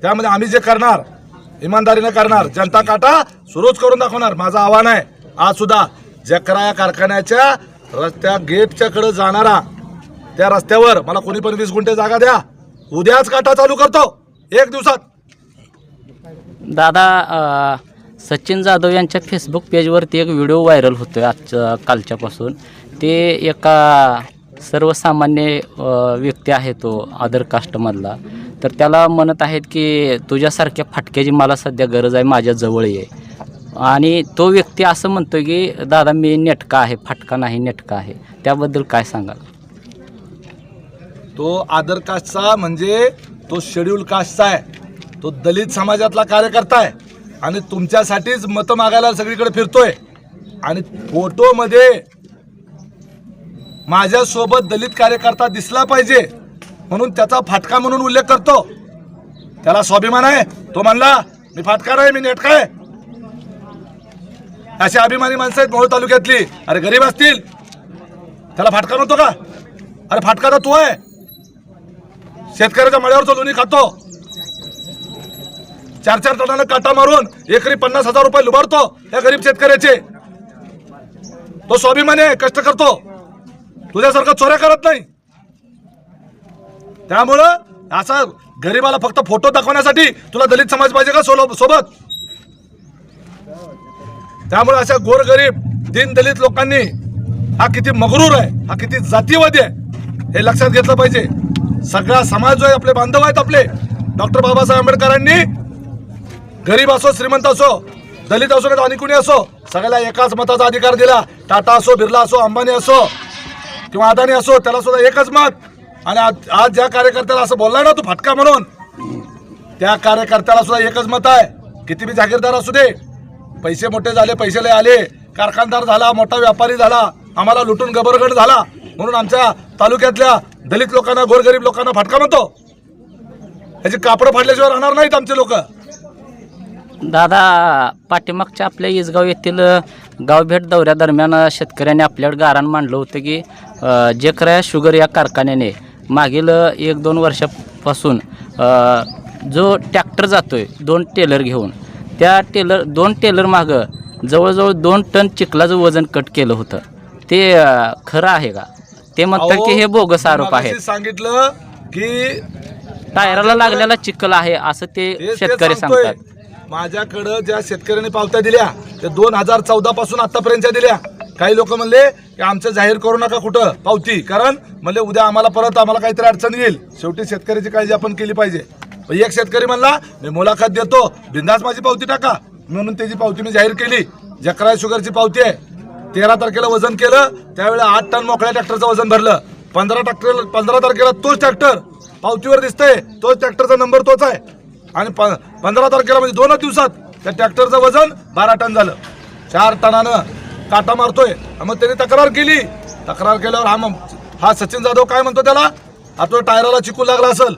त्यामध्ये आम्ही जे करणार इमानदारीने करणार, जनता काटा सुरूच करून दाखवणार. माझं आव्हान आहे आज सुद्धा जकरा या कारखान्याच्या रस्त्या गेटच्याकडे जाणारा त्या रस्त्यावर मला कोणी पण 20 गुंठे जागा द्या, उद्याच काटा चालू करतो 1 दिवसात. दादा सचिन जाधव यांच्या फेसबुक पेजवरती एक व्हिडिओ व्हायरल होतोय कालच्यापासून. ते एका सर्वसामान्य व्यक्ती आहे तो अदर कास्टमधला, तर त्याला म्हणत आहेत की तुझ्यासारख्या फाटक्याची मला सध्या गरज आहे, माझ्या जवळ ये. आणि तो व्यक्ती असं म्हणतो की दादा मी नेटका आहे, फाटका नाही नेटका आहे. त्याबद्दल काय सांगाल? तो आदर कास्टचा म्हणजे तो शेड्यूल कास्टचा आहे, तो दलित समाजातला कार्यकर्ता आहे आणि तुमच्यासाठीच मतं मागायला सगळीकडे फिरतोय. आणि फोटोमध्ये माझ्यासोबत दलित कार्यकर्ता दिसला पाहिजे म्हणून त्याचा फाटका म्हणून उल्लेख करतो. त्याला स्वाभिमान आहे. तो म्हणला मी फाटका नाही, मी नेटका आहे. अशी अभिमानी माणसं आहेत मोहोळ तालुक्यातली. अरे गरीब असतील त्याला फाटका नव्हतो का? अरे फाटका तर तू आहे. शेतकऱ्याच्या मळ्यावरचं लोणी खातो, 4-4 टनानं काटा मारून एकरी 50,000 रुपये लुबाडतो या गरीब शेतकऱ्याचे. तो स्वाभिमानी आहे, कष्ट करतो, तुझ्यासारखं चोऱ्या करत नाही. त्यामुळं असा गरीबाला फक्त फोटो दाखवण्यासाठी तुला दलित समाज पाहिजे का सोबत? त्यामुळे अशा गोरगरीब दीन दलित लोकांनी हा किती मगरूर आहे, हा किती जातीवादी आहे हे लक्षात घेतलं पाहिजे. सगळा समाज जो आहे आपले बांधव आहेत. आपले डॉक्टर बाबासाहेब आंबेडकरांनी गरीब असो श्रीमंत असो दलित असो किंवा आणि कुणी असो सगळ्याला एकाच मताचा अधिकार दिला. टाटा असो, बिर्ला असो, अंबानी असो किंवा अदानी असो, त्याला सुद्धा एकच मत. आणि आज ज्या कार्यकर्त्याला असं बोलला ना तू फाटका म्हणून, त्या कार्यकर्त्याला सुद्धा एकच मत आहे. किती बी जागीरदार असू दे, पैसे मोठे झाले, पैसे लय आले, कारखानदार झाला, मोठा व्यापारी झाला, आम्हाला लुटून गबरगड झाला म्हणून आमच्या तालुक्यातल्या दलित लोकांना गोरगरीब लोकांना फाटका म्हणतो. याची कापडं फाडल्याशिवाय राहणार नाहीत आमचे लोक. दादा पाठीमागच्या आपल्या इसगाव येथील गावभेट दौऱ्यादरम्यान शेतकऱ्यांनी आपल्याकडे गाऱ्हाण मांडलं होतं की जकरा शुगर या कारखान्याने मागील 1-2 वर्षापासून जो ट्रॅक्टर जातोय 2 टेलर घेऊन, त्या 2 टेलर मागं जवळजवळ 2 टन चिखलाचं वजन कट केलं होतं. ते खरं आहे का? ते म्हणतात की हे बोगस आरोप आहे. सांगितलं की टायराला लागलेला चिखल आहे असं ते शेतकरी सांगतात. माझ्याकडं ज्या शेतकऱ्यांनी पावत्या दिल्या ते 2014 पासून आतापर्यंतच्या दिल्या. काही लोक म्हणले की आमचं जाहीर करू नका कुठं पावती, कारण म्हणले उद्या आम्हाला काहीतरी अडचण येईल. शेवटी शेतकऱ्याची काळजी आपण केली पाहिजे. एक शेतकरी म्हणला मी मुलाखत देतो, बिंदास माझी पावती टाका, म्हणून त्याची पावती मी जाहीर केली. जकरा शुगरची पावती आहे. 13 तारखेला वजन केलं, त्यावेळेला 8 टन मोकळ्या ट्रॅक्टरचं वजन भरलं. 15 तारखेला तोच ट्रॅक्टर पावतीवर दिसतंय, तोच ट्रॅक्टरचा नंबर तोच आहे. आणि 15 तारखेला म्हणजे 2 दिवसात त्या ट्रॅक्टरचं वजन 12 टन झालं. 4 टनानं काटा मारतोय. मग त्यांनी तक्रार केली. तक्रार केल्यावर हा सचिन जाधव काय म्हणतो, त्याला आता टायराला चिकू लागला असेल.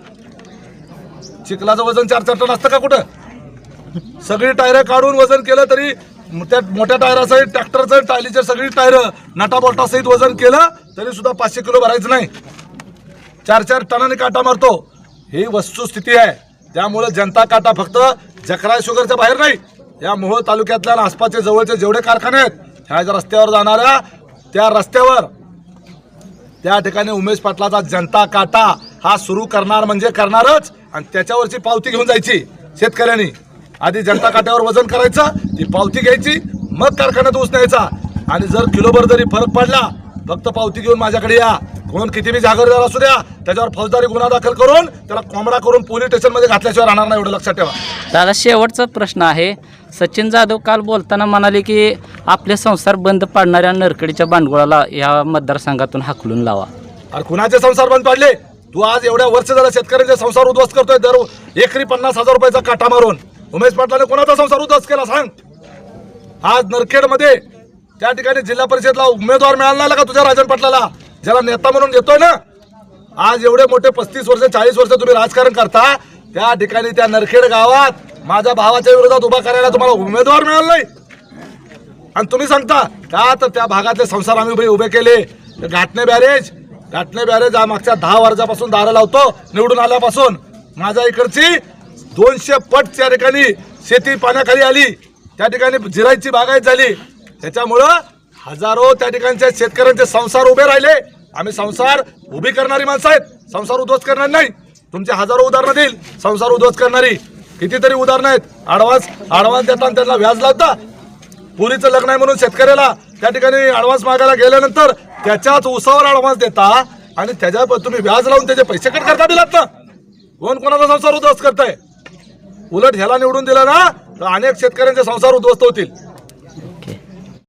चिखलाचं वजन 4-4 टन असतं का कुठं? सगळी टायर काढून वजन केलं तरी त्या मोठ्या टायरासहित ट्रॅक्टरचं टायलीच्या सगळी टायर नटाबोटासहित वजन केलं तरी सुद्धा 500 किलो भरायचं नाही. 4-4 टनाने काटा मारतो. ही वस्तुस्थिती आहे. त्यामुळे जनता काटा फक्त जकरा शुगरच्या बाहेर नाही, या मोहोळ तालुक्यातल्या आसपासचे जवळचे जेवढे कारखाने आहेत ह्या रस्त्यावर जाणाऱ्या त्या रस्त्यावर त्या ठिकाणी उमेश पाटलाचा जनता काटा हा सुरू करणार म्हणजे करणारच. आणि त्याच्यावरची पावती घेऊन जायची. शेतकऱ्यांनी आधी जनता काट्यावर वजन करायचं, ती पावती घ्यायची, मग कारखान्यात ऊस न्यायचा. आणि जर किलोभर जरी फरक पडला फक्त पावती घेऊन माझ्याकडे या. कोण किती बी जागीरदार असू द्या, त्याच्यावर फौजदारी गुन्हा दाखल करून त्याला कोंबडा करून पोलीस स्टेशनमध्ये घातल्याशिवाय राहणार नाही, एवढं लक्षात ठेवा. दादा शेवटचा प्रश्न आहे. सचिन जाधव काल बोलताना म्हणाले की आपले संसार बंद पाडणाऱ्या नरकडीच्या भांडवलाला या मतदारसंघातून हाकलून लावा. अरे कुणाचे संसार बंद पाडले? तू आज एवढ्या वर्ष झालं शेतकऱ्यांचे संसार उद्ध्वस्त करतोय. दर एकरी 50,000 रुपयाचा काटा मारून उमेश पाटलाने कोणाचा संसार उद्ध्वस्त केला सांग? आज नरखेडमध्ये त्या ठिकाणी जिल्हा परिषदला उमेदवार मिळाला का तुझ्या राजन पाटलाला, ज्याला नेता म्हणून घेतोय ना? आज एवढे मोठे 35 वर्ष 40 वर्ष तुम्ही राजकारण करता, त्या ठिकाणी त्या नरखेड गावात माझ्या भावाच्या विरोधात उभा करायला तुम्हाला उमेदवार मिळाला नाही. आणि तुम्ही सांगता का तर त्या भागातले संसार आम्ही उभे केले. घाटणे बॅरेज मागच्या 10 वर्षापासून दारं लावतो निवडून आल्यापासून. माझ्या इकडची 200 पट त्या ठिकाणी शेती पाण्याखाली आली, त्या ठिकाणी जिरायची बागायत झाली. त्याच्यामुळं हजारो त्या ठिकाणच्या शेतकऱ्यांचे संसार उभे राहिले. आम्ही संसार उभी करणारी माणसं आहेत, संसार उद्ध्वस्त करणार नाही. तुमचे हजारो उदाहरणं देईल संसार उद्ध्वस्त करणारी, कितीतरी उदाहरणं आहेत. ॲडव्हान्स देताना त्यांना व्याज लावता. पुरीचं लग्न आहे म्हणून शेतकऱ्याला त्या ठिकाणी ॲडव्हान्स मागायला गेल्यानंतर त्याच्याच उसावर ॲडव्हान्स देता आणि त्याच्यावर तुम्ही व्याज लावून त्याचे पैसे कट करता बिलात ना. कोण कोणाचा संसार उद्ध्वस्त करताय? उलट ह्याला निवडून दिला ना तर अनेक शेतकऱ्यांचे संसार उद्ध्वस्त होतील.